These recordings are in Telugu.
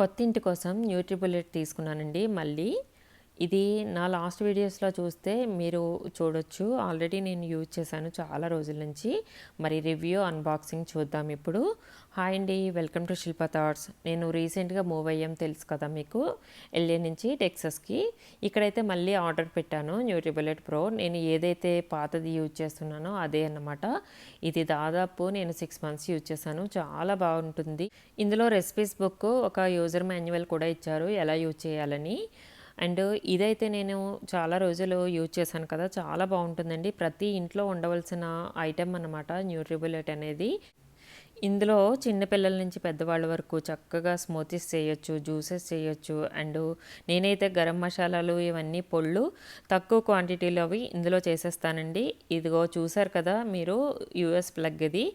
కొత్త ఇంటి కోసం న్యూట్రిబులెట్ తీసుకున్నానండి మళ్ళీ. ఇది నా లాస్ట్ వీడియోస్లో చూస్తే మీరు చూడొచ్చు. ఆల్రెడీ నేను యూజ్ చేశాను చాలా రోజుల నుంచి. మరి రివ్యూ అన్బాక్సింగ్ చూద్దాం ఇప్పుడు. హాయ్ అండి, వెల్కమ్ టు శిల్ప థాట్స్. నేను రీసెంట్గా మూవ్ అయ్యాం తెలుసు కదా మీకు, ఎల్ఏ నుంచి టెక్సస్కి. ఇక్కడైతే మళ్ళీ ఆర్డర్ పెట్టాను న్యూట్రిబులెట్ ప్రో. నేను ఏదైతే పాతది యూజ్ చేస్తున్నానో అదే అన్నమాట. ఇది దాదాపు నేను 6 months యూజ్ చేశాను. చాలా బాగుంటుంది. ఇందులో రెసిపీస్ బుక్, ఒక యూజర్ మాన్యువల్ కూడా ఇచ్చారు ఎలా యూజ్ చేయాలని. అండ్ ఇదైతే నేను చాలా రోజులు యూజ్ చేశాను కదా, చాలా బాగుంటుందండి. ప్రతి ఇంట్లో ఉండవలసిన ఐటెం అన్నమాట న్యూట్రిబులెట్ అనేది. ఇందులో చిన్నపిల్లల నుంచి పెద్దవాళ్ళ వరకు చక్కగా స్మూతీస్ చేయొచ్చు, జ్యూసెస్ చేయొచ్చు. అండ్ నేనైతే గరం మసాలాలు ఇవన్నీ పొళ్ళు తక్కువ క్వాంటిటీలో అవి ఇందులో చేసేస్తానండి. ఇదిగో చూసారు కదా మీరు, యూఎస్ ప్లగ్ ఇది.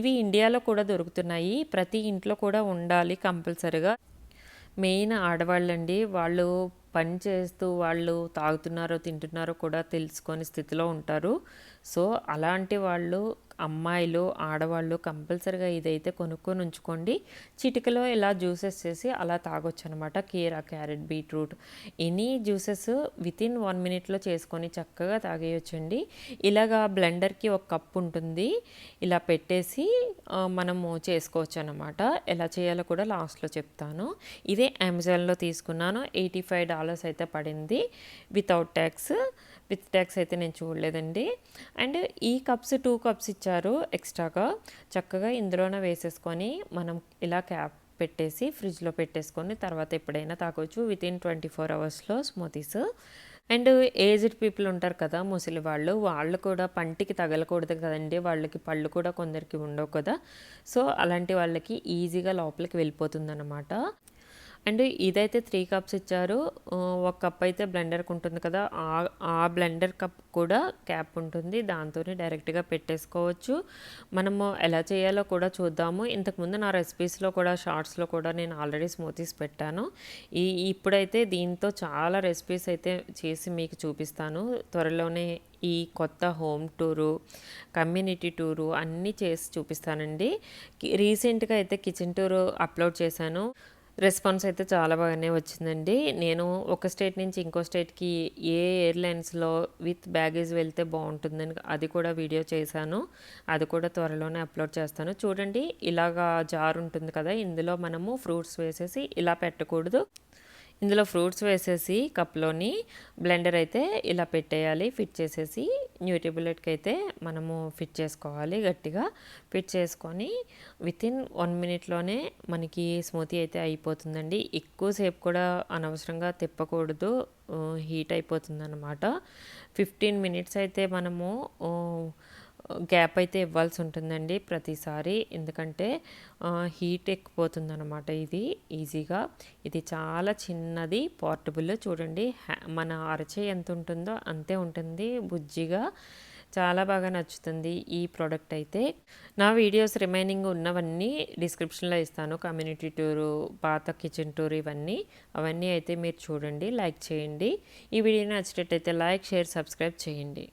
ఇవి ఇండియాలో కూడా దొరుకుతున్నాయి. ప్రతి ఇంట్లో కూడా ఉండాలి కంపల్సరిగా. మెయిన్ ఆడవాళ్ళండి, వాళ్ళు పని చేస్తూ వాళ్ళు తాగుతున్నారో తింటున్నారో కూడా తెలుసుకొని స్థితిలో ఉంటారు. సో అలాంటి వాళ్ళు, అమ్మాయిలు, ఆడవాళ్ళు కంపల్సరిగా ఇదైతే కొనుక్కొని ఉంచుకోండి. చిటికలో ఇలా జ్యూసెస్ చేసి అలా తాగొచ్చు అనమాట. కీరా, carrot, beetroot, any juices within 1 minute చేసుకొని చక్కగా తాగేయొచ్చండి. ఇలాగా బ్లెండర్కి ఒక కప్ ఉంటుంది, ఇలా పెట్టేసి మనము చేసుకోవచ్చు అనమాట. ఎలా చేయాలో కూడా లాస్ట్లో చెప్తాను. ఇదే అమెజాన్లో తీసుకున్నాను. $85 అయితే పడింది వితౌట్ ట్యాక్స్. విత్ ట్యాక్స్ అయితే నేను చూడలేదండి. అండ్ ఈ కప్స్ 2 cups ఇచ్చారు ఎక్స్ట్రాగా. చక్కగా ఇందులోనే వేసేసుకొని మనం ఇలా క్యాప్ పెట్టేసి ఫ్రిడ్జ్లో పెట్టేసుకొని తర్వాత ఎప్పుడైనా తాగొచ్చు within 24 hours smoothies. And aged people ఉంటారు కదా, ముసలి వాళ్ళు కూడా పంటికి తగలకూడదు కదండి, వాళ్ళకి పళ్ళు కూడా కొందరికి ఉండవు కదా. సో అలాంటి వాళ్ళకి ఈజీగా లోపలికి వెళ్ళిపోతుంది అన్నమాట. అండ్ ఇదైతే 3 cups ఇచ్చారు. ఒక కప్ అయితే బ్లెండర్కి ఉంటుంది కదా, ఆ బ్లెండర్ కప్ కూడా క్యాప్ ఉంటుంది, దాంతోనే డైరెక్ట్గా పెట్టేసుకోవచ్చు. మనము ఎలా చేయాలో కూడా చూద్దాము. ఇంతకుముందు నా రెసిపీస్లో కూడా, షార్ట్స్లో కూడా నేను ఆల్రెడీ స్మూతీస్ పెట్టాను. ఇప్పుడైతే దీంతో చాలా రెసిపీస్ అయితే చేసి మీకు చూపిస్తాను త్వరలోనే. ఈ కొత్త హోమ్ టూరు, కమ్యూనిటీ టూరు అన్నీ చేసి చూపిస్తానండి. రీసెంట్గా అయితే కిచెన్ టూరు అప్లోడ్ చేశాను. రెస్పాన్స్ అయితే చాలా బాగానే వచ్చిందండి. నేను ఒక స్టేట్ నుంచి ఇంకో స్టేట్కి ఏ ఎయిర్లైన్స్లో విత్ బ్యాగేజ్ వెళ్తే బాగుంటుందని అది కూడా వీడియో చేశాను. అది కూడా త్వరలోనే అప్లోడ్ చేస్తాను. చూడండి, ఇలాగా జార్ ఉంటుంది కదా, ఇందులో మనము ఫ్రూట్స్ వేసేసి ఇలా పెట్టకూడదు. ఇందులో ఫ్రూట్స్ వేసేసి కప్లోని బ్లెండర్ అయితే ఇలా పెట్టేయాలి. ఫిట్ చేసేసి న్యూట్రిబులెట్కి అయితే మనము ఫిట్ చేసుకోవాలి. గట్టిగా ఫిట్ చేసుకొని వితిన్ 1 minute మనకి స్మూతీ అయితే అయిపోతుందండి. ఎక్కువసేపు కూడా అనవసరంగా తిప్పకూడదు, హీట్ అయిపోతుంది అన్నమాట. 15 minutes అయితే మనము గ్యాప్ అయితే ఇవ్వాల్సి ఉంటుందండి ప్రతిసారి, ఎందుకంటే హీట్ ఎక్కిపోతుంది అనమాట ఇది ఈజీగా. ఇది చాలా చిన్నది, పోర్టబుల్. చూడండి, మన అరచేయి ఎంత ఉంటుందో అంతే ఉంటుంది, బుజ్జిగా. చాలా బాగా నచ్చుతుంది ఈ ప్రోడక్ట్ అయితే. నా వీడియోస్ రిమైనింగ్ ఉన్నవన్నీ డిస్క్రిప్షన్లో ఇస్తాను. కమ్యూనిటీ టూరు, పాత కిచెన్ టూర్, అవన్నీ అయితే మీరు చూడండి, లైక్ చేయండి. ఈ వీడియో నచ్చినట్టయితే లైక్, షేర్, సబ్స్క్రైబ్ చేయండి.